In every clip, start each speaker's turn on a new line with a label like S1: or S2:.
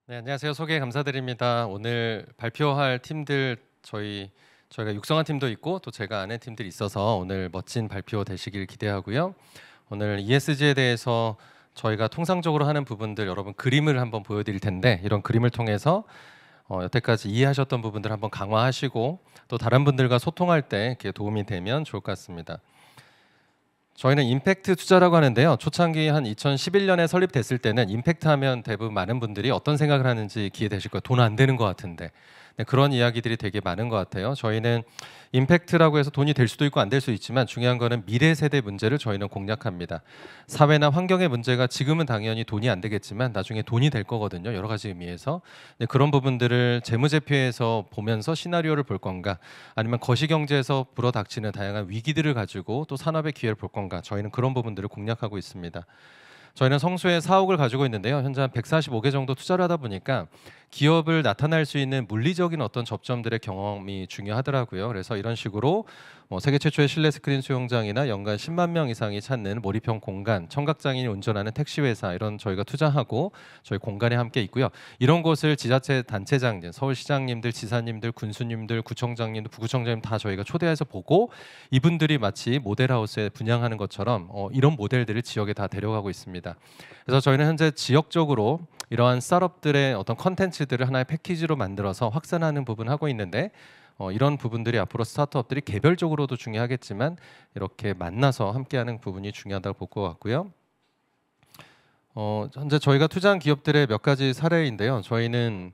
S1: 네, 안녕하세요. 소개 감사드립니다. 오늘 발표할 팀들 저희가 육성한 팀도 있고 또 제가 아는 팀들이 있어서 오늘 멋진 발표 되시길 기대하고요. 오늘 ESG에 대해서 저희가 통상적으로 하는 부분들 여러분 그림을 한번 보여드릴 텐데 이런 그림을 통해서 여태까지 이해하셨던 부분들 한번 강화하시고 또 다른 분들과 소통할 때 이렇게 도움이 되면 좋을 것 같습니다. 저희는 임팩트 투자라고 하는데요. 초창기 한 2011년에 설립됐을 때는 임팩트 하면 대부분 많은 분들이 어떤 생각을 하는지 기회되실 거예요. 돈 안 되는 것 같은데. 네, 그런 이야기들이 되게 많은 것 같아요. 저희는 임팩트라고 해서 돈이 될 수도 있고 안 될 수 있지만 중요한 거는 미래 세대 문제를 저희는 공략합니다. 사회나 환경의 문제가 지금은 당연히 돈이 안 되겠지만 나중에 돈이 될 거거든요. 여러 가지 의미에서. 네, 그런 부분들을 재무제표에서 보면서 시나리오를 볼 건가 아니면 거시경제에서 불어닥치는 다양한 위기들을 가지고 또 산업의 기회를 볼 건가 저희는 그런 부분들을 공략하고 있습니다. 저희는 성수에 사옥을 가지고 있는데요. 현재 한 145개 정도 투자를 하다 보니까 기업을 나타날 수 있는 물리적인 어떤 접점들의 경험이 중요하더라고요. 그래서 이런 식으로 세계 최초의 실내 스크린 수영장이나 연간 10만 명 이상이 찾는 몰입형 공간, 청각장애인이 운전하는 택시 회사 이런 저희가 투자하고 저희 공간에 함께 있고요. 이런 곳을 지자체 단체장들, 서울시장님들, 지사님들, 군수님들, 구청장님들, 부구청장님 다 저희가 초대해서 보고 이분들이 마치 모델하우스에 분양하는 것처럼 이런 모델들을 지역에 다 데려가고 있습니다. 그래서 저희는 현재 지역적으로 이러한 스타트업들의 어떤 컨텐츠들을 하나의 패키지로 만들어서 확산하는 부분 하고 있는데 이런 부분들이 앞으로 스타트업들이 개별적으로도 중요하겠지만 이렇게 만나서 함께하는 부분이 중요하다고 볼 것 같고요. 현재 저희가 투자한 기업들의 몇 가지 사례인데요. 저희는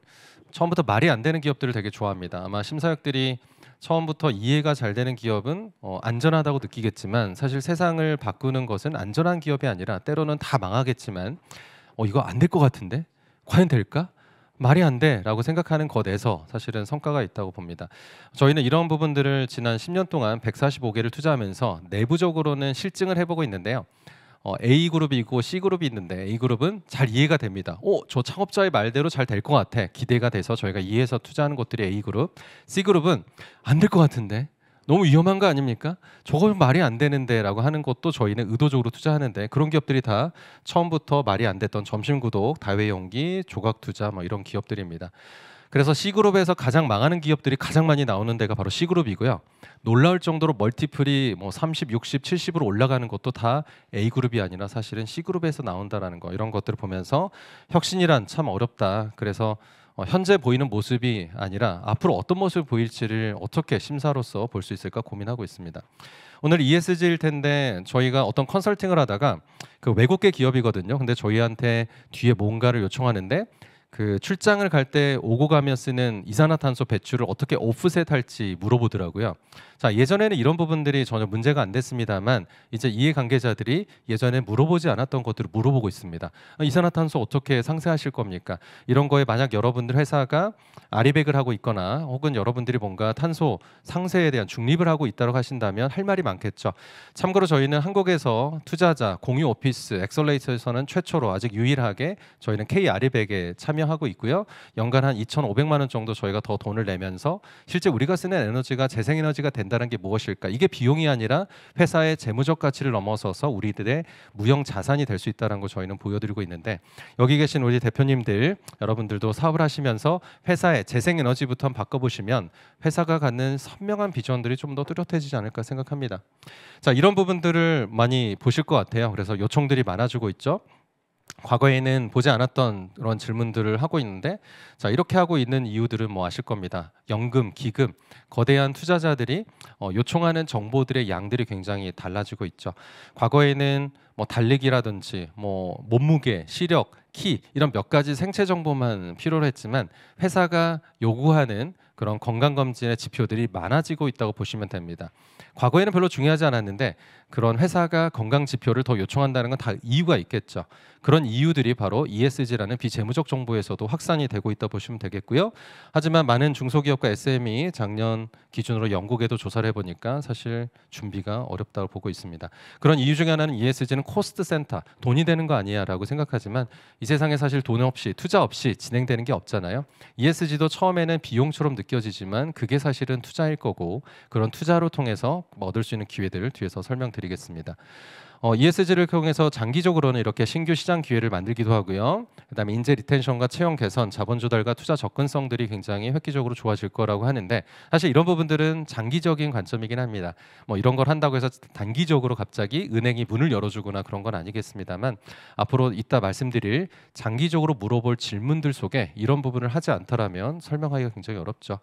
S1: 처음부터 말이 안 되는 기업들을 되게 좋아합니다. 아마 심사역들이 처음부터 이해가 잘 되는 기업은 안전하다고 느끼겠지만 사실 세상을 바꾸는 것은 안전한 기업이 아니라 때로는 다 망하겠지만 이거 안 될 것 같은데 과연 될까? 말이 안 돼라고 생각하는 것에서 사실은 성과가 있다고 봅니다. 저희는 이런 부분들을 지난 10년 동안 145개를 투자하면서 내부적으로는 실증을 해보고 있는데요. A그룹이 있고 C그룹이 있는데 A그룹은 잘 이해가 됩니다. 저 창업자의 말대로 잘 될 것 같아. 기대가 돼서 저희가 이해해서 투자하는 것들이 A그룹. C그룹은 안 될 것 같은데. 너무 위험한 거 아닙니까? 저거 말이 안 되는데 라고 하는 것도 저희는 의도적으로 투자하는데 그런 기업들이 다 처음부터 말이 안 됐던 점심구독, 다회용기, 조각투자 이런 기업들입니다. 그래서 C그룹에서 가장 망하는 기업들이 가장 많이 나오는 데가 바로 C그룹이고요. 놀라울 정도로 멀티플이 30, 60, 70으로 올라가는 것도 다 A그룹이 아니라 사실은 C그룹에서 나온다라는 거 이런 것들을 보면서 혁신이란 참 어렵다. 그래서 현재 보이는 모습이 아니라 앞으로 어떤 모습을 보일지를 어떻게 심사로서 볼 수 있을까 고민하고 있습니다. 오늘 ESG일 텐데 저희가 어떤 컨설팅을 하다가 그 외국계 기업이거든요. 근데 저희한테 뒤에 뭔가를 요청하는데 그 출장을 갈 때 오고 가며 쓰는 이산화탄소 배출을 어떻게 오프셋할지 물어보더라고요. 자, 예전에는 이런 부분들이 전혀 문제가 안 됐습니다만 이제 이해관계자들이 예전에 물어보지 않았던 것들을 물어보고 있습니다. 이산화탄소 어떻게 상쇄하실 겁니까? 이런 거에 만약 여러분들 회사가 아리백을 하고 있거나 혹은 여러분들이 뭔가 탄소 상쇄에 대한 중립을 하고 있다고 하신다면 할 말이 많겠죠. 참고로 저희는 한국에서 투자자 공유 오피스 엑셀레이터에서는 최초로 아직 유일하게 저희는 K 아리백에 참여하고 있고요. 연간 한 2,500만 원 정도 저희가 더 돈을 내면서 실제 우리가 쓰는 에너지가 재생에너지가 된다는 게 무엇일까? 이게 비용이 아니라 회사의 재무적 가치를 넘어서서 우리들의 무형 자산이 될 수 있다는 걸 저희는 보여드리고 있는데 여기 계신 우리 대표님들 여러분들도 사업을 하시면서 회사의 재생에너지부터 바꿔보시면 회사가 갖는 선명한 비전들이 좀 더 뚜렷해지지 않을까 생각합니다. 자, 이런 부분들을 많이 보실 것 같아요. 그래서 요청들이 많아지고 있죠. 과거에는 보지 않았던 그런 질문들을 하고 있는데 자, 이렇게 하고 있는 이유들은 아실 겁니다. 연금, 기금, 거대한 투자자들이 요청하는 정보들의 양들이 굉장히 달라지고 있죠. 과거에는 달리기라든지 몸무게, 시력, 키 이런 몇 가지 생체 정보만 필요로 했지만 회사가 요구하는 그런 건강검진의 지표들이 많아지고 있다고 보시면 됩니다. 과거에는 별로 중요하지 않았는데 그런 회사가 건강 지표를 더 요청한다는 건 다 이유가 있겠죠. 그런 이유들이 바로 ESG라는 비재무적 정보에서도 확산이 되고 있다 보시면 되겠고요. 하지만 많은 중소기업과 SME 작년 기준으로 영국에도 조사를 해보니까 사실 준비가 어렵다고 보고 있습니다. 그런 이유 중에 하나는 ESG는 코스트 센터, 돈이 되는 거 아니야 라고 생각하지만 이 세상에 사실 돈 없이 투자 없이 진행되는 게 없잖아요. ESG도 처음에는 비용처럼 느껴지지만 그게 사실은 투자일 거고 그런 투자로 통해서 얻을 수 있는 기회들을 뒤에서 설명드리겠습니다. ESG를 통해서 장기적으로는 이렇게 신규 시장 기회를 만들기도 하고요. 그다음에 인재 리텐션과 채용 개선, 자본 조달과 투자 접근성들이 굉장히 획기적으로 좋아질 거라고 하는데 사실 이런 부분들은 장기적인 관점이긴 합니다. 뭐 이런 걸 한다고 해서 단기적으로 갑자기 은행이 문을 열어주거나 그런 건 아니겠습니다만 앞으로 이따 말씀드릴 장기적으로 물어볼 질문들 속에 이런 부분을 하지 않더라면 설명하기가 굉장히 어렵죠.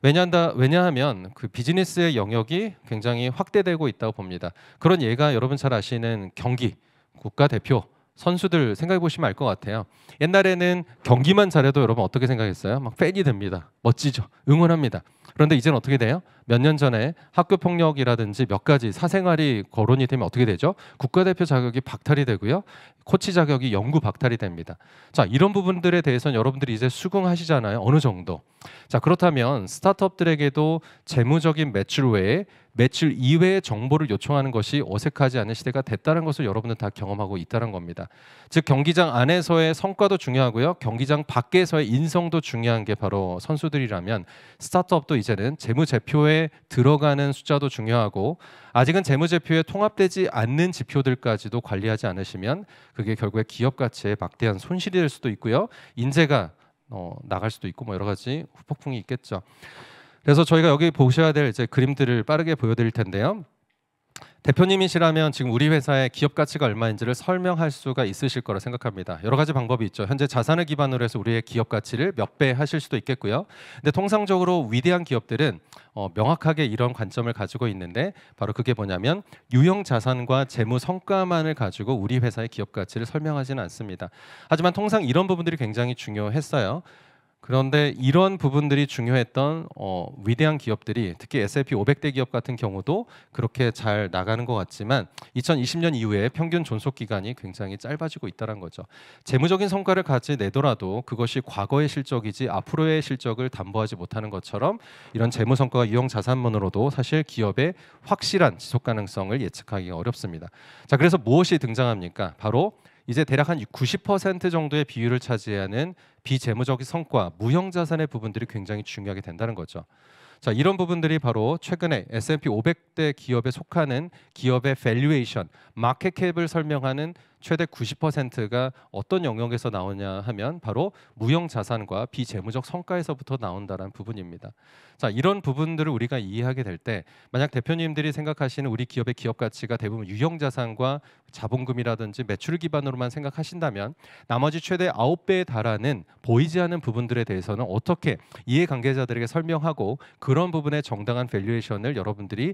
S1: 왜냐하면 그 비즈니스의 영역이 굉장히 확대되고 있다고 봅니다. 그런 예가 여러분 잘 아시는 경기, 국가대표, 선수들 생각해 보시면 알 것 같아요. 옛날에는 경기만 잘해도 여러분 어떻게 생각했어요? 막 팬이 됩니다. 멋지죠. 응원합니다. 그런데 이제는 어떻게 돼요? 몇 년 전에 학교 폭력이라든지 몇 가지 사생활이 거론이 되면 어떻게 되죠? 국가대표 자격이 박탈이 되고요. 코치 자격이 영구 박탈이 됩니다. 자, 이런 부분들에 대해서는 여러분들이 이제 수긍하시잖아요. 어느 정도. 자, 그렇다면 스타트업들에게도 재무적인 매출 외에 매출 이외의 정보를 요청하는 것이 어색하지 않은 시대가 됐다는 것을 여러분들 다 경험하고 있다는 겁니다. 즉 경기장 안에서의 성과도 중요하고요. 경기장 밖에서의 인성도 중요한 게 바로 선수들이라면 스타트업도 이제는 재무제표에 들어가는 숫자도 중요하고 아직은 재무제표에 통합되지 않는 지표들까지도 관리하지 않으시면 그게 결국에 기업 가치에 막대한 손실이 될 수도 있고요. 인재가 나갈 수도 있고 뭐 여러 가지 후폭풍이 있겠죠. 그래서 저희가 여기 보셔야 될 이제 그림들을 빠르게 보여드릴 텐데요. 대표님이시라면 지금 우리 회사의 기업 가치가 얼마인지를 설명할 수가 있으실 거라 생각합니다. 여러 가지 방법이 있죠. 현재 자산을 기반으로 해서 우리의 기업 가치를 몇 배 하실 수도 있겠고요. 근데 통상적으로 위대한 기업들은 명확하게 이런 관점을 가지고 있는데 바로 그게 뭐냐면 유형 자산과 재무 성과만을 가지고 우리 회사의 기업 가치를 설명하지는 않습니다. 하지만 통상 이런 부분들이 굉장히 중요했어요. 그런데 이런 부분들이 중요했던 위대한 기업들이 특히 S&P 500대 기업 같은 경우도 그렇게 잘 나가는 것 같지만 2020년 이후에 평균 존속 기간이 굉장히 짧아지고 있다는 거죠. 재무적인 성과를 같이 내더라도 그것이 과거의 실적이지 앞으로의 실적을 담보하지 못하는 것처럼 이런 재무 성과가 유형 자산만으로도 사실 기업의 확실한 지속 가능성을 예측하기가 어렵습니다. 자, 그래서 무엇이 등장합니까? 바로 이제 대략 한 90% 정도의 비율을 차지하는 비재무적인 성과, 무형 자산의 부분들이 굉장히 중요하게 된다는 거죠. 자, 이런 부분들이 바로 최근에 S&P 500대 기업에 속하는 기업의 밸류에이션, 마켓캡을 설명하는 최대 90%가 어떤 영역에서 나오냐 하면 바로 무형 자산과 비재무적 성과에서부터 나온다는 부분입니다. 자, 이런 부분들을 우리가 이해하게 될 때 만약 대표님들이 생각하시는 우리 기업의 기업 가치가 대부분 유형 자산과 자본금이라든지 매출 기반으로만 생각하신다면 나머지 최대 9배에 달하는 보이지 않는 부분들에 대해서는 어떻게 이해관계자들에게 설명하고 그런 부분의 정당한 밸류에이션을 여러분들이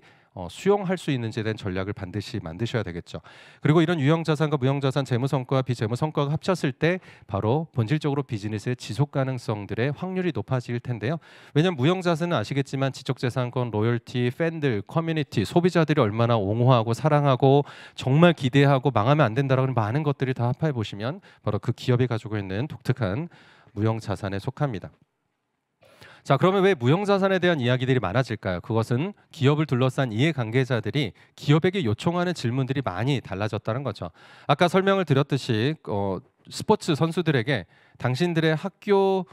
S1: 수용할 수 있는지에 대한 전략을 반드시 만드셔야 되겠죠. 그리고 이런 유형 자산과 무형 자산, 재무 성과와 비재무 성과가 합쳤을 때 바로 본질적으로 비즈니스의 지속 가능성들의 확률이 높아질 텐데요. 왜냐하면 무형 자산은 아시겠지만 지적재산권, 로열티, 팬들, 커뮤니티, 소비자들이 얼마나 옹호하고 사랑하고 정말 기대하고 망하면 안 된다라는 많은 것들이 다 합해 보시면 바로 그 기업이 가지고 있는 독특한 무형 자산에 속합니다. 자, 그러면 왜 무형 자산에 대한 이야기들이 많아질까요? 그것은 기업을 둘러싼 이해관계자들이 기업에게 요청하는 질문들이 많이 달라졌다는 거죠. 아까 설명을 드렸듯이 스포츠 선수들에게 당신들의 학교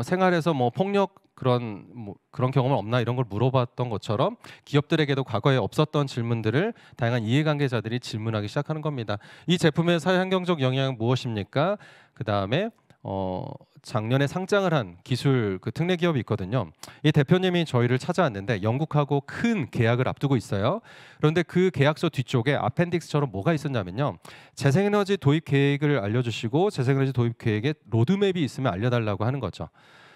S1: 생활에서 뭐 폭력 그런 경험은 없나 이런 걸 물어봤던 것처럼 기업들에게도 과거에 없었던 질문들을 다양한 이해관계자들이 질문하기 시작하는 겁니다. 이 제품의 사회환경적 영향은 무엇입니까? 그 다음에 작년에 상장을 한 기술 그 특례 기업이 있거든요. 이 대표님이 저희를 찾아왔는데 영국하고 큰 계약을 앞두고 있어요. 그런데 그 계약서 뒤쪽에 아펜딕스처럼 뭐가 있었냐면요. 재생에너지 도입 계획을 알려주시고 재생에너지 도입 계획에 로드맵이 있으면 알려달라고 하는 거죠.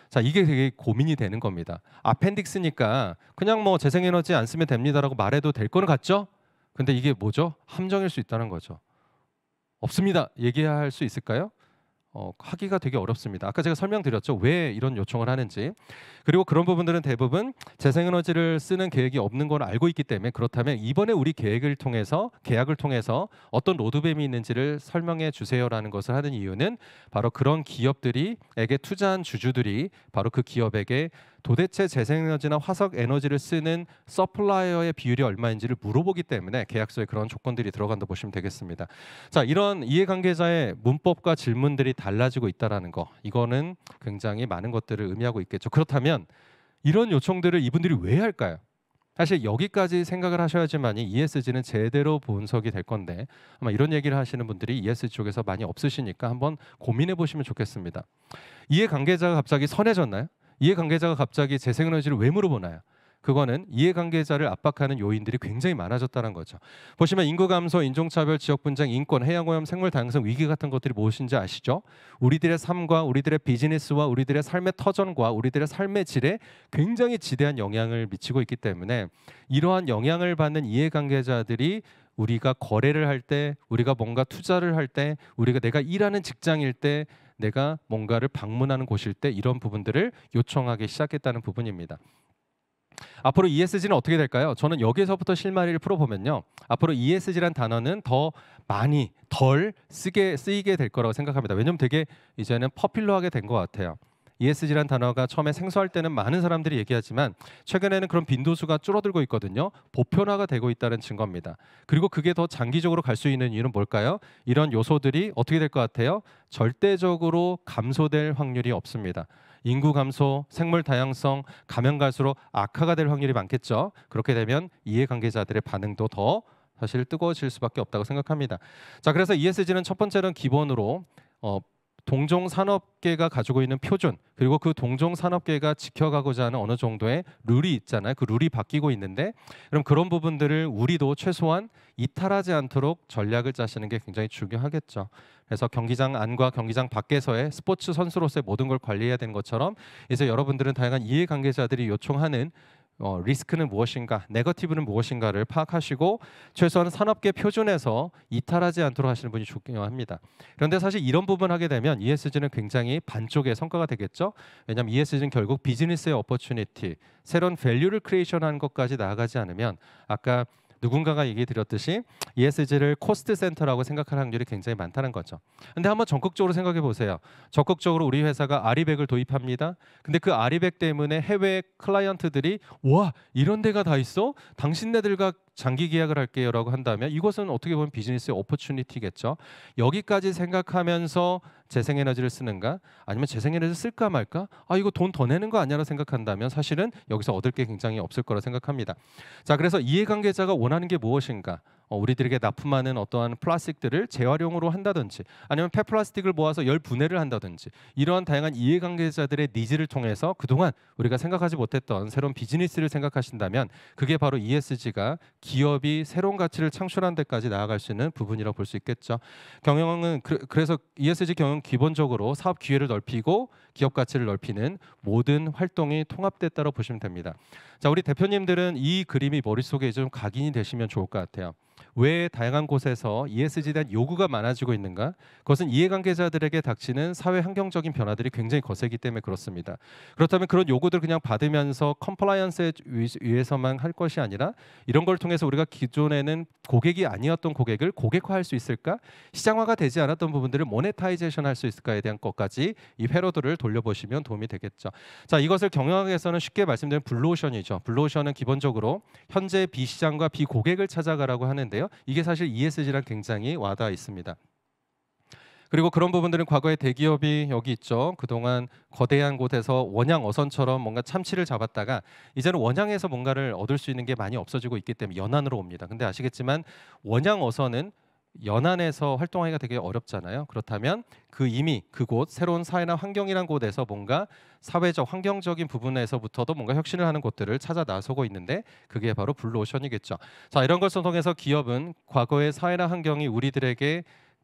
S1: 자, 이게 되게 고민이 되는 겁니다. 아펜딕스니까 그냥 뭐 재생에너지 안 쓰면 됩니다라고 말해도 될 거는 같죠? 근데 이게 뭐죠? 함정일 수 있다는 거죠. 없습니다. 얘기할 수 있을까요? 하기가 되게 어렵습니다. 아까 제가 설명드렸죠. 왜 이런 요청을 하는지. 그리고 그런 부분들은 대부분 재생에너지를 쓰는 계획이 없는 걸 알고 있기 때문에 그렇다면 이번에 우리 계약을 통해서 어떤 로드맵이 있는지를 설명해 주세요라는 것을 하는 이유는 바로 그런 기업들이에게 투자한 주주들이 바로 그 기업에게 도대체 재생에너지나 화석에너지를 쓰는 서플라이어의 비율이 얼마인지를 물어보기 때문에 계약서에 그런 조건들이 들어간다 보시면 되겠습니다. 자, 이런 이해관계자의 문법과 질문들이 달라지고 있다는 거, 이거는 굉장히 많은 것들을 의미하고 있겠죠. 그렇다면 이런 요청들을 이분들이 왜 할까요? 사실 여기까지 생각을 하셔야지만이 ESG는 제대로 분석이 될 건데 아마 이런 얘기를 하시는 분들이 ESG 쪽에서 많이 없으시니까 한번 고민해 보시면 좋겠습니다. 이해관계자가 갑자기 선해졌나요? 이해관계자가 갑자기 재생에너지를 왜 물어보나요? 그거는 이해관계자를 압박하는 요인들이 굉장히 많아졌다는 거죠. 보시면 인구 감소, 인종차별, 지역 분쟁, 인권, 해양오염, 생물 다양성 위기 같은 것들이 무엇인지 아시죠? 우리들의 삶과 우리들의 비즈니스와 우리들의 삶의 터전과 우리들의 삶의 질에 굉장히 지대한 영향을 미치고 있기 때문에 이러한 영향을 받는 이해관계자들이 우리가 거래를 할 때, 우리가 뭔가 투자를 할 때, 우리가 내가 일하는 직장일 때, 내가 뭔가를 방문하는 곳일 때 이런 부분들을 요청하기 시작했다는 부분입니다. 앞으로 ESG는 어떻게 될까요? 저는 여기서부터 실마리를 풀어보면요. 앞으로 ESG란 단어는 더 많이 덜 쓰이게 될 거라고 생각합니다. 왜냐하면 되게 이제는 퍼퓰러하게 된 것 같아요. ESG란 단어가 처음에 생소할 때는 많은 사람들이 얘기하지만 최근에는 그런 빈도수가 줄어들고 있거든요. 보편화가 되고 있다는 증거입니다. 그리고 그게 더 장기적으로 갈 수 있는 이유는 뭘까요? 이런 요소들이 어떻게 될 것 같아요? 절대적으로 감소될 확률이 없습니다. 인구 감소, 생물 다양성 가면 갈수록 악화가 될 확률이 많겠죠. 그렇게 되면 이해관계자들의 반응도 더 사실 뜨거워질 수밖에 없다고 생각합니다. 자, 그래서 ESG는 첫 번째는 기본으로 동종 산업계가 가지고 있는 표준 그리고 그 동종 산업계가 지켜가고자 하는 어느 정도의 룰이 있잖아요. 그 룰이 바뀌고 있는데 그럼 그런 부분들을 우리도 최소한 이탈하지 않도록 전략을 짜시는 게 굉장히 중요하겠죠. 그래서 경기장 안과 경기장 밖에서의 스포츠 선수로서의 모든 걸 관리해야 되는 것처럼 이제 여러분들은 다양한 이해관계자들이 요청하는 리스크는 무엇인가, 네거티브는 무엇인가를 파악하시고 최소한 산업계 표준에서 이탈하지 않도록 하시는 분이 중요합니다. 그런데 사실 이런 부분 하게 되면 ESG는 굉장히 반쪽의 성과가 되겠죠. 왜냐하면 ESG는 결국 비즈니스의 어퍼튜니티, 새로운 밸류를 크리에이션하는 것까지 나아가지 않으면 아까 누군가가 얘기 드렸듯이 ESG를 코스트 센터라고 생각할 확률이 굉장히 많다는 거죠. 근데 한번 적극적으로 생각해 보세요. 적극적으로 우리 회사가 아리백을 도입합니다. 근데 그 아리백 때문에 해외 클라이언트들이 와 이런 데가 다 있어? 당신네들과 장기 계약을 할게요라고 한다면 이것은 어떻게 보면 비즈니스의 오퍼튜니티겠죠. 여기까지 생각하면서 재생에너지를 쓰는가? 아니면 재생에너지를 쓸까 말까? 아 이거 돈 더 내는 거 아니야라고 생각한다면 사실은 여기서 얻을 게 굉장히 없을 거라 생각합니다. 자, 그래서 이해관계자가 원하는 게 무엇인가? 우리들에게 납품하는 어떠한 플라스틱들을 재활용으로 한다든지 아니면 폐플라스틱을 모아서 열분해를 한다든지 이러한 다양한 이해관계자들의 니즈를 통해서 그동안 우리가 생각하지 못했던 새로운 비즈니스를 생각하신다면 그게 바로 ESG가 기업이 새로운 가치를 창출하는 데까지 나아갈 수 있는 부분이라고 볼 수 있겠죠. 경영은 그래서 ESG 경영 기본적으로 사업 기회를 넓히고 기업 가치를 넓히는 모든 활동이 통합됐다고 보시면 됩니다. 자, 우리 대표님들은 이 그림이 머릿속에 좀 각인이 되시면 좋을 것 같아요. 왜 다양한 곳에서 ESG에 대한 요구가 많아지고 있는가? 그것은 이해관계자들에게 닥치는 사회 환경적인 변화들이 굉장히 거세기 때문에 그렇습니다. 그렇다면 그런 요구들을 그냥 받으면서 컴플라이언스에 위해서만 할 것이 아니라 이런 걸 통해서 우리가 기존에는 고객이 아니었던 고객을 고객화할 수 있을까? 시장화가 되지 않았던 부분들을 모네타이제이션 할 수 있을까에 대한 것까지 이 회로들을 돌려보시면 도움이 되겠죠. 자, 이것을 경영학에서는 쉽게 말씀드리면 블루오션이죠. 블루오션은 기본적으로 현재 비시장과 비고객을 찾아가라고 하는데요. 이게 사실 ESG랑 굉장히 와닿아 있습니다. 그리고 그런 부분들은 과거에 대기업이 여기 있죠. 그동안 거대한 곳에서 원양 어선처럼 뭔가 참치를 잡았다가 이제는 원양에서 뭔가를 얻을 수 있는 게 많이 없어지고 있기 때문에 연안으로 옵니다. 근데 아시겠지만 원양 어선은 연안에서 활동하기가 되게 어렵잖아요. 그렇다면 이미 그곳 새로운 사회나 환경이란 곳에서 뭔가 사회적 환경적인 부분에서부터도 뭔가 혁신을 하는 곳들을 찾아 나서고 있는데 그게 바로 블루오션이겠죠. 자, 이런 것을 통해서 기업은 과거의 사회나 환경이 우리들에게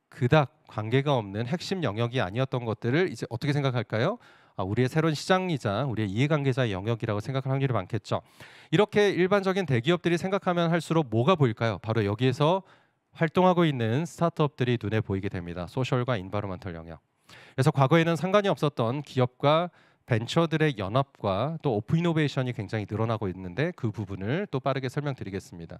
S1: 그닥 관계가 없는 핵심 영역이 아니었던 것들을 이제 어떻게 생각할까요? 우리의 새로운 시장이자 우리의 이해관계자의 영역이라고 생각할 확률이 많겠죠. 이렇게 일반적인 대기업들이 생각하면 할수록 뭐가 보일까요? 바로 여기에서 활동하고 있는 스타트업들이 눈에 보이게 됩니다. 소셜과 인바이러먼털 영역. 그래서 과거에는 상관이 없었던 기업과 벤처들의 연합과 또 오픈 이노베이션이 굉장히 늘어나고 있는데 그 부분을 또 빠르게 설명드리겠습니다.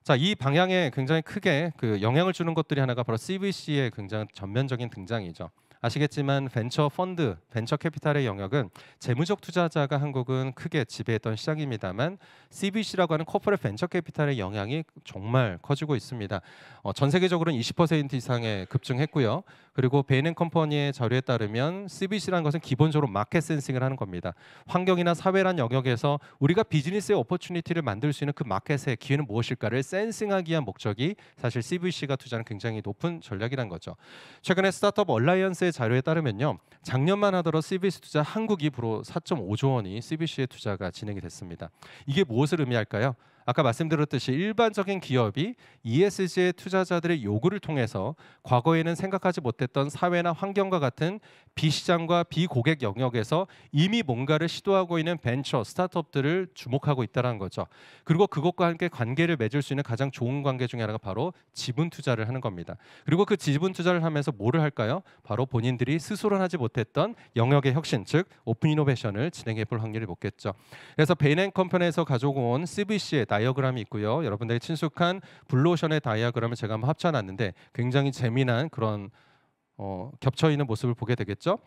S1: 자, 이 방향에 굉장히 크게 영향을 주는 것들이 하나가 바로 CVC의 굉장히 전면적인 등장이죠. 아시겠지만 벤처 펀드, 벤처 캐피탈의 영역은 재무적 투자자가 한국은 크게 지배했던 시장입니다만 CVC라고 하는 코퍼레 벤처 캐피탈의 영향이 정말 커지고 있습니다. 전 세계적으로는 20% 이상의 급증했고요. 그리고 베인앤컴퍼니의 자료에 따르면 CVC라는 것은 기본적으로 마켓 센싱을 하는 겁니다. 환경이나 사회란 영역에서 우리가 비즈니스의 오퍼튜니티를 만들 수 있는 그 마켓의 기회는 무엇일까를 센싱하기 위한 목적이 사실 CVC가 투자하는 굉장히 높은 전략이란 거죠. 최근에 스타트업 얼라이언스의 자료에 따르면요. 작년만 하더라도 CVC 투자 한국이 불어 4.5조 원이 CVC의 투자가 진행이 됐습니다. 이게 무엇을 의미할까요? 아까 말씀드렸듯이 일반적인 기업이 ESG의 투자자들의 요구를 통해서 과거에는 생각하지 못했던 사회나 환경과 같은 비시장과 비고객 영역에서 이미 뭔가를 시도하고 있는 벤처, 스타트업들을 주목하고 있다는 거죠. 그리고 그것과 함께 관계를 맺을 수 있는 가장 좋은 관계 중에 하나가 바로 지분 투자를 하는 겁니다. 그리고 그 지분 투자를 하면서 뭐를 할까요? 바로 본인들이 스스로는 하지 못했던 영역의 혁신, 즉 오픈 이노베이션을 진행해 볼 확률이 높겠죠. 그래서 베인앤컴퍼니에서 가져온 CVC의 다이어그램이 있고요. 여러분들이 친숙한 블루오션의 다이어그램을 제가 한번 합쳐놨는데 굉장히 재미난 그런 겹쳐 있는 모습을 보게 되겠죠.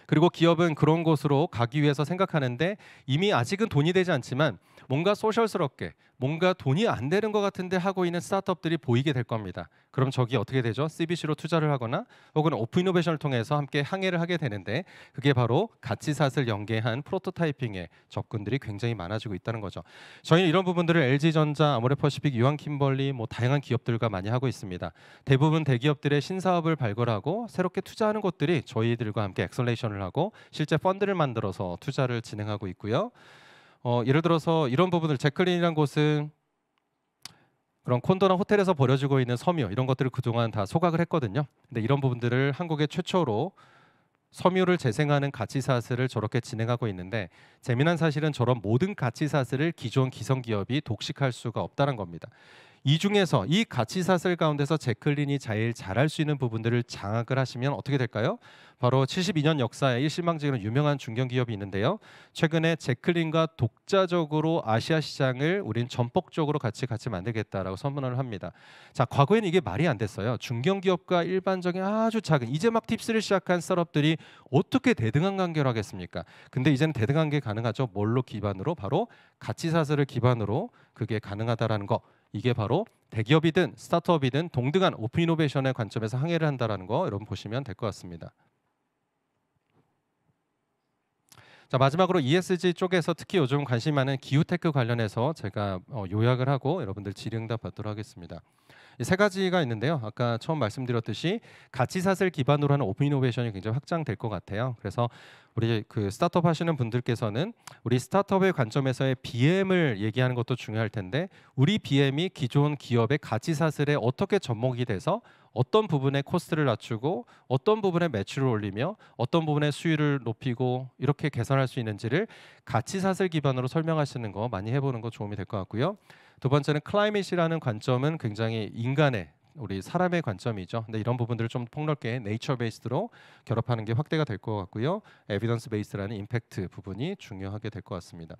S1: 그리고 기업은 그런 곳으로 가기 위해서 생각하는데 이미 아직은 돈이 되지 않지만 뭔가 소셜스럽게 뭔가 돈이 안 되는 것 같은데 하고 있는 스타트업들이 보이게 될 겁니다. 그럼 저기 어떻게 되죠? CVC로 투자를 하거나 혹은 오픈 이노베이션을 통해서 함께 항해를 하게 되는데 그게 바로 가치사슬 연계한 프로토타이핑의 접근들이 굉장히 많아지고 있다는 거죠. 저희는 이런 부분들을 LG전자, 아모레퍼시픽, 유한킴벌리 뭐 다양한 기업들과 많이 하고 있습니다. 대부분 대기업들의 신사업을 발굴하고 새롭게 투자하는 곳들이 저희들과 함께 엑셀레이션을 하고 실제 펀드를 만들어서 투자를 진행하고 있고요. 예를 들어서 이런 부분을 제클린이라는 곳은 그런 콘도나 호텔에서 버려지고 있는 섬유 이런 것들을 그동안 다 소각을 했거든요. 근데 이런 부분들을 한국의 최초로 섬유를 재생하는 가치사슬을 저렇게 진행하고 있는데 재미난 사실은 저런 모든 가치사슬을 기존 기성기업이 독식할 수가 없다는 겁니다. 이 중에서 이 가치사슬 가운데서 제클린이 제일 잘할 수 있는 부분들을 장악을 하시면 어떻게 될까요? 바로 72년 역사에 일신망직으로 유명한 중견기업이 있는데요. 최근에 제클린과 독자적으로 아시아 시장을 우린 전폭적으로 같이 만들겠다라고 선언을 합니다. 자, 과거에는 이게 말이 안 됐어요. 중견기업과 일반적인 아주 작은 이제 막 팁스를 시작한 스타트업들이 어떻게 대등한 관계를 하겠습니까? 근데 이제는 대등한 게 가능하죠. 뭘로 기반으로? 바로 가치사슬을 기반으로 그게 가능하다라는 거. 이게 바로 대기업이든 스타트업이든 동등한 오픈 이노베이션의 관점에서 항해를 한다라는 거 여러분 보시면 될 것 같습니다. 자, 마지막으로 ESG 쪽에서 특히 요즘 관심 많은 기후테크 관련해서 제가 요약을 하고 여러분들 질의응답 받도록 하겠습니다. 이 세 가지가 있는데요. 아까 처음 말씀드렸듯이 가치사슬 기반으로 하는 오픈 이노베이션이 굉장히 확장될 것 같아요. 그래서 우리 그 스타트업 하시는 분들께서는 우리 스타트업의 관점에서의 BM을 얘기하는 것도 중요할 텐데 우리 BM이 기존 기업의 가치사슬에 어떻게 접목이 돼서 어떤 부분의 코스트를 낮추고 어떤 부분의 매출을 올리며 어떤 부분의 수율을 높이고 이렇게 개선할 수 있는지를 가치사슬 기반으로 설명하시는 거 많이 해보는 거 도움이 될 것 같고요. 두 번째는 클라이밋이라는 관점은 굉장히 인간의 우리 사람의 관점이죠. 근데 이런 부분들을 좀 폭넓게 네이처 베이스드로 결합하는 게 확대가 될 것 같고요. 에비던스 베이스라는 임팩트 부분이 중요하게 될 것 같습니다.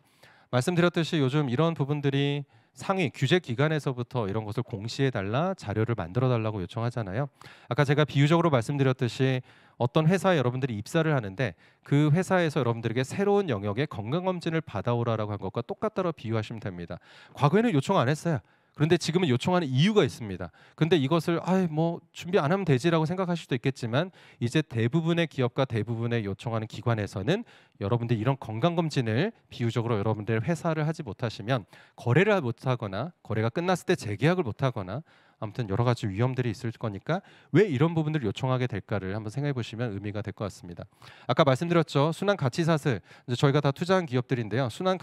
S1: 말씀드렸듯이 요즘 이런 부분들이 상위 규제 기관에서부터 이런 것을 공시해 달라 자료를 만들어 달라고 요청하잖아요. 아까 제가 비유적으로 말씀드렸듯이 어떤 회사에 여러분들이 입사를 하는데 그 회사에서 여러분들에게 새로운 영역의 건강검진을 받아오라라고 한 것과 똑같다고 비유하시면 됩니다. 과거에는 요청 안 했어요. 그런데 지금은 요청하는 이유가 있습니다. 근데 이것을 뭐 준비 안 하면 되지라고 생각하실 수도 있겠지만 이제 대부분의 기업과 대부분의 요청하는 기관에서는 여러분들 이런 건강검진을 비유적으로 여러분들 회사를 하지 못하시면 거래를 못하거나 거래가 끝났을 때 재계약을 못하거나 아무튼 여러 가지 위험들이 있을 거니까 왜 이런 부분들을 요청하게 될까를 한번 생각해 보시면 의미가 될 것 같습니다. 아까 말씀드렸죠. 순환 가치사슬 이제 저희가 다 투자한 기업들인데요. 순환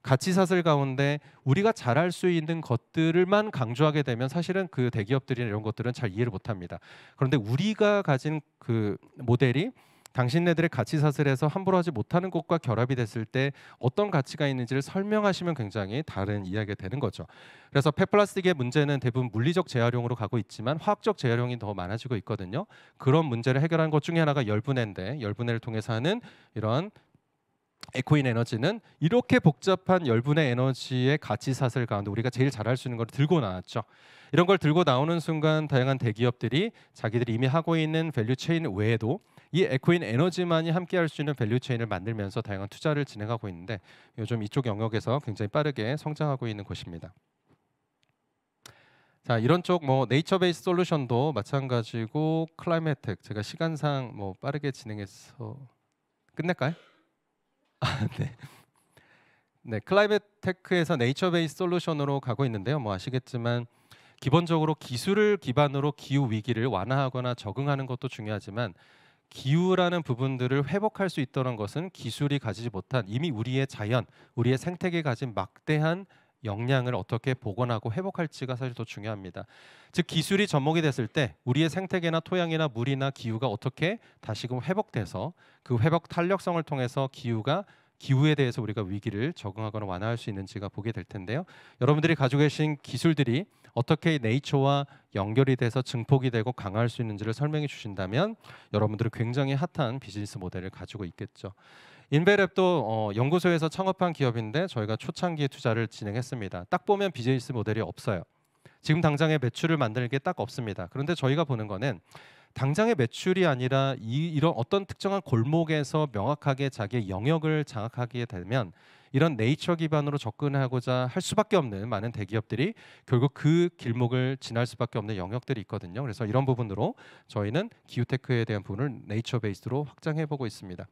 S1: 가치사슬 가운데 우리가 잘할 수 있는 것들만 강조하게 되면 사실은 그 대기업들이나 이런 것들은 잘 이해를 못합니다. 그런데 우리가 가진 그 모델이 당신네들의 가치사슬에서 함부로 하지 못하는 것과 결합이 됐을 때 어떤 가치가 있는지를 설명하시면 굉장히 다른 이야기가 되는 거죠. 그래서 폐플라스틱의 문제는 대부분 물리적 재활용으로 가고 있지만 화학적 재활용이 더 많아지고 있거든요. 그런 문제를 해결하는 것 중에 하나가 열분해인데 열분해를 통해서 하는 이런 에코인 에너지는 이렇게 복잡한 열분의 에너지의 가치사슬 가운데 우리가 제일 잘할 수 있는 걸 들고 나왔죠. 이런 걸 들고 나오는 순간 다양한 대기업들이 자기들이 이미 하고 있는 밸류 체인 외에도 이 에코인 에너지만이 함께 할 수 있는 밸류 체인을 만들면서 다양한 투자를 진행하고 있는데 요즘 이쪽 영역에서 굉장히 빠르게 성장하고 있는 곳입니다. 자, 이런 쪽 뭐 네이처 베이스 솔루션도 마찬가지고 클라이메텍 제가 시간상 뭐 빠르게 진행해서 끝낼까요? 네. 네, 클라이메테크에서 네이처 베이스 솔루션으로 가고 있는데요. 뭐 아시겠지만 기본적으로 기술을 기반으로 기후 위기를 완화하거나 적응하는 것도 중요하지만 기후라는 부분들을 회복할 수 있다는 것은 기술이 가지지 못한 이미 우리의 자연, 우리의 생태계에 가진 막대한 역량을 어떻게 복원하고 회복할지가 사실 더 중요합니다. 즉 기술이 접목이 됐을 때 우리의 생태계나 토양이나 물이나 기후가 어떻게 다시금 회복돼서 그 회복 탄력성을 통해서 기후에 대해서 우리가 위기를 적응하거나 완화할 수 있는지가 보게 될 텐데요. 여러분들이 가지고 계신 기술들이 어떻게 네이처와 연결이 돼서 증폭이 되고 강화할 수 있는지를 설명해 주신다면 여러분들은 굉장히 핫한 비즈니스 모델을 가지고 있겠죠. 인베랩도 연구소에서 창업한 기업인데 저희가 초창기에 투자를 진행했습니다. 딱 보면 비즈니스 모델이 없어요. 지금 당장의 매출을 만들 게 딱 없습니다. 그런데 저희가 보는 거는 당장의 매출이 아니라 이런 어떤 특정한 골목에서 명확하게 자기의 영역을 장악하게 되면 이런 네이처 기반으로 접근하고자 할 수밖에 없는 많은 대기업들이 결국 그 길목을 지날 수밖에 없는 영역들이 있거든요. 그래서 이런 부분으로 저희는 기후테크에 대한 부분을 네이처 베이스로 확장해 보고 있습니다.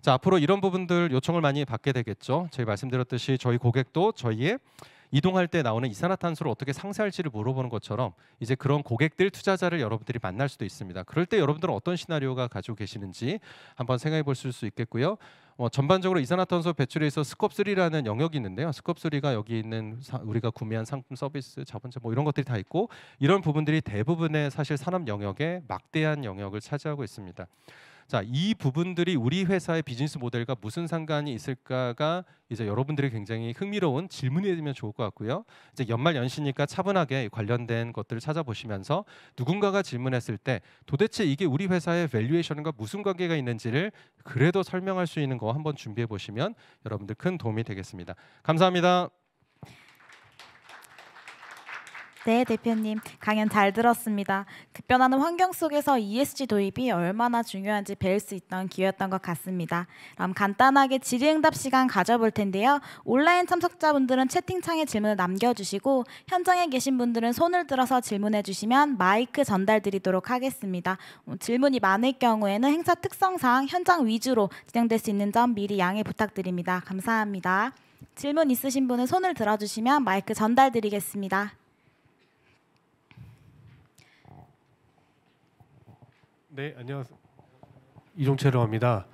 S1: 자, 앞으로 이런 부분들 요청을 많이 받게 되겠죠. 저희 말씀드렸듯이 저희 고객도 저희의 이동할 때 나오는 이산화탄소를 어떻게 상쇄할지를 물어보는 것처럼 이제 그런 고객들 투자자를 여러분들이 만날 수도 있습니다. 그럴 때 여러분들은 어떤 시나리오가 가지고 계시는지 한번 생각해 볼 수 있겠고요. 전반적으로 이산화탄소 배출에 있어 스콥 3라는 영역이 있는데요. 스콥 3가 여기 있는 우리가 구매한 상품, 서비스, 자본차 뭐 이런 것들이 다 있고 이런 부분들이 대부분의 사실 산업 영역에 막대한 영역을 차지하고 있습니다. 자, 이 부분들이 우리 회사의 비즈니스 모델과 무슨 상관이 있을까가 이제 여러분들이 굉장히 흥미로운 질문이 되면 좋을 것 같고요. 이제 연말 연시니까 차분하게 관련된 것들을 찾아보시면서 누군가가 질문했을 때 도대체 이게 우리 회사의 밸류에이션과 무슨 관계가 있는지를 그래도 설명할 수 있는 거 한번 준비해 보시면 여러분들 큰 도움이 되겠습니다. 감사합니다.
S2: 네, 대표님. 강연 잘 들었습니다. 급변하는 환경 속에서 ESG 도입이 얼마나 중요한지 배울 수 있던 기회였던 것 같습니다. 그럼 간단하게 질의응답 시간 가져볼 텐데요. 온라인 참석자분들은 채팅창에 질문을 남겨주시고 현장에 계신 분들은 손을 들어서 질문해 주시면 마이크 전달드리도록 하겠습니다. 질문이 많을 경우에는 행사 특성상 현장 위주로 진행될 수 있는 점 미리 양해 부탁드립니다. 감사합니다. 질문 있으신 분은 손을 들어주시면 마이크 전달드리겠습니다.
S3: 네, 안녕하세요. 이종채로 합니다.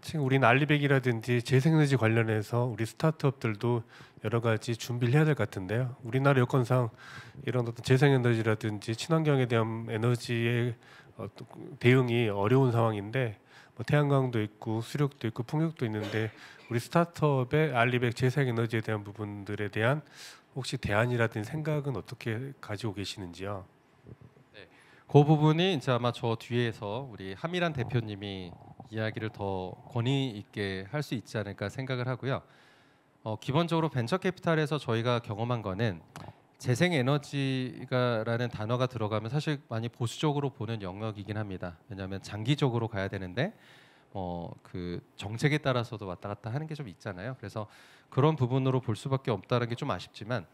S3: 지금 우리는 알리백이라든지 재생에너지 관련해서 우리 스타트업들도 여러 가지 준비를 해야 될 것 같은데요. 우리나라 여건상 이런 어떤 재생에너지라든지 친환경에 대한 에너지의 대응이 어려운 상황인데 뭐 태양광도 있고 수력도 있고 풍력도 있는데 우리 스타트업의 알리백 재생에너지에 대한 부분들에 대한 혹시 대안이라든지 생각은 어떻게 가지고 계시는지요?
S1: 그 부분이 이제 아마 저 뒤에서 우리 함일한 대표님이 이야기를 더 권위 있게 할 수 있지 않을까 생각을 하고요. 기본적으로 벤처 캐피탈에서 저희가 경험한 거는 재생에너지라는 단어가 들어가면 사실 많이 보수적으로 보는 영역이긴 합니다. 왜냐하면 장기적으로 가야 되는데 그 정책에 따라서도 왔다 갔다 하는 게 좀 있잖아요. 그래서 그런 부분으로 볼 수밖에 없다는 게 좀 아쉽지만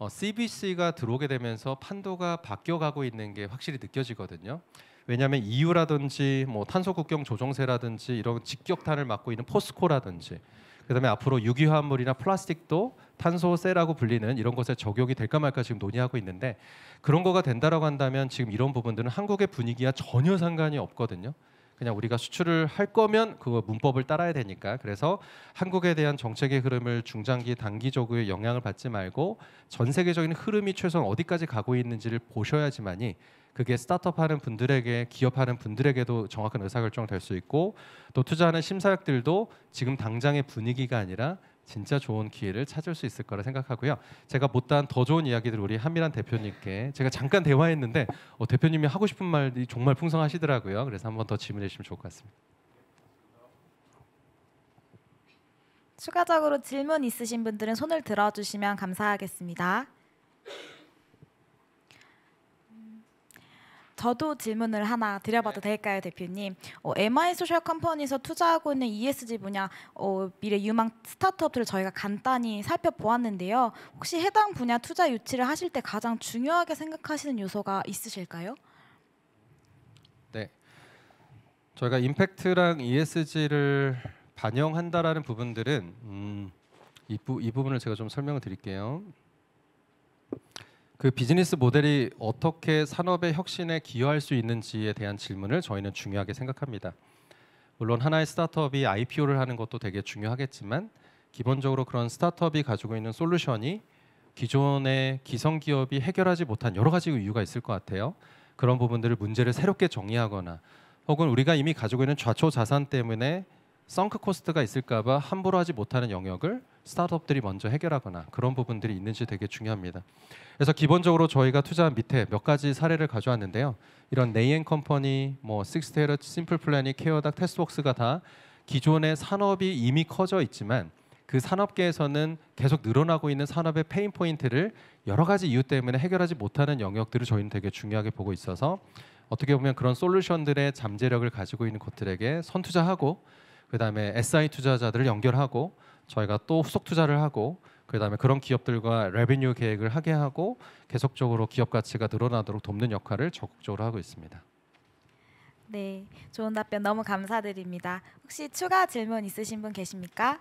S1: CBC가 들어오게 되면서 판도가 바뀌어가고 있는 게 확실히 느껴지거든요. 왜냐하면 EU라든지 뭐 탄소 국경 조정세라든지 이런 직격탄을 맞고 있는 포스코라든지 그다음에 앞으로 유기화합물이나 플라스틱도 탄소세라고 불리는 이런 것에 적용이 될까 말까 지금 논의하고 있는데 그런 거가 된다라고 한다면 지금 이런 부분들은 한국의 분위기와 전혀 상관이 없거든요. 그냥 우리가 수출을 할 거면 그 문법을 따라야 되니까 그래서 한국에 대한 정책의 흐름을 중장기 단기적으로 영향을 받지 말고 전 세계적인 흐름이 최소한 어디까지 가고 있는지를 보셔야지만이 그게 스타트업하는 분들에게 기업하는 분들에게도 정확한 의사결정 될 수 있고 또 투자하는 심사역들도 지금 당장의 분위기가 아니라 진짜 좋은 기회를 찾을 수 있을 거라 생각하고요. 제가 못다한 더 좋은 이야기들 우리 한밀한 대표님께 제가 잠깐 대화했는데 대표님이 하고 싶은 말이 정말 풍성하시더라고요. 그래서 한번 더 질문해 주시면 좋을 것 같습니다.
S2: 추가적으로 질문 있으신 분들은 손을 들어주시면 감사하겠습니다. 저도 질문을 하나 드려봐도 될까요, 대표님? MI 소셜 컴퍼니에서 투자하고 있는 ESG 분야 미래 유망 스타트업들을 저희가 간단히 살펴보았는데요. 혹시 해당 분야 투자 유치를 하실 때 가장 중요하게 생각하시는 요소가 있으실까요?
S1: 네, 저희가 임팩트랑 ESG를 반영한다라는 부분들은 이 부분을 제가 좀 설명을 드릴게요. 그 비즈니스 모델이 어떻게 산업의 혁신에 기여할 수 있는지에 대한 질문을 저희는 중요하게 생각합니다. 물론 하나의 스타트업이 IPO를 하는 것도 되게 중요하겠지만 기본적으로 그런 스타트업이 가지고 있는 솔루션이 기존의 기성 기업이 해결하지 못한 여러 가지 이유가 있을 것 같아요. 그런 부분들을 문제를 새롭게 정의하거나 혹은 우리가 이미 가지고 있는 좌초 자산 때문에 썬크 코스트가 있을까봐 함부로 하지 못하는 영역을 스타트업들이 먼저 해결하거나 그런 부분들이 있는지 되게 중요합니다. 그래서 기본적으로 저희가 투자한 밑에 몇 가지 사례를 가져왔는데요. 이런 네이앤 컴퍼니, 식스테이트, 심플 플래닛, 케어닥, 테스트웍스가 다 기존의 산업이 이미 커져 있지만 그 산업계에서는 계속 늘어나고 있는 산업의 페인 포인트를 여러 가지 이유 때문에 해결하지 못하는 영역들을 저희는 되게 중요하게 보고 있어서 어떻게 보면 그런 솔루션들의 잠재력을 가지고 있는 곳들에게 선투자하고 그다음에 SI 투자자들을 연결하고 저희가 또 후속 투자를 하고 그다음에 그런 기업들과 레베뉴 계획을 하게 하고 계속적으로 기업 가치가 늘어나도록 돕는 역할을 적극적으로 하고 있습니다.
S2: 네, 좋은 답변 너무 감사드립니다. 혹시 추가 질문 있으신 분 계십니까?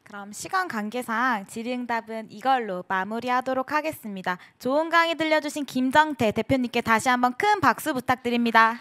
S2: 그럼 시간 관계상 질의응답은 이걸로 마무리하도록 하겠습니다. 좋은 강의 들려주신 김정태 대표님께 다시 한번 큰 박수 부탁드립니다.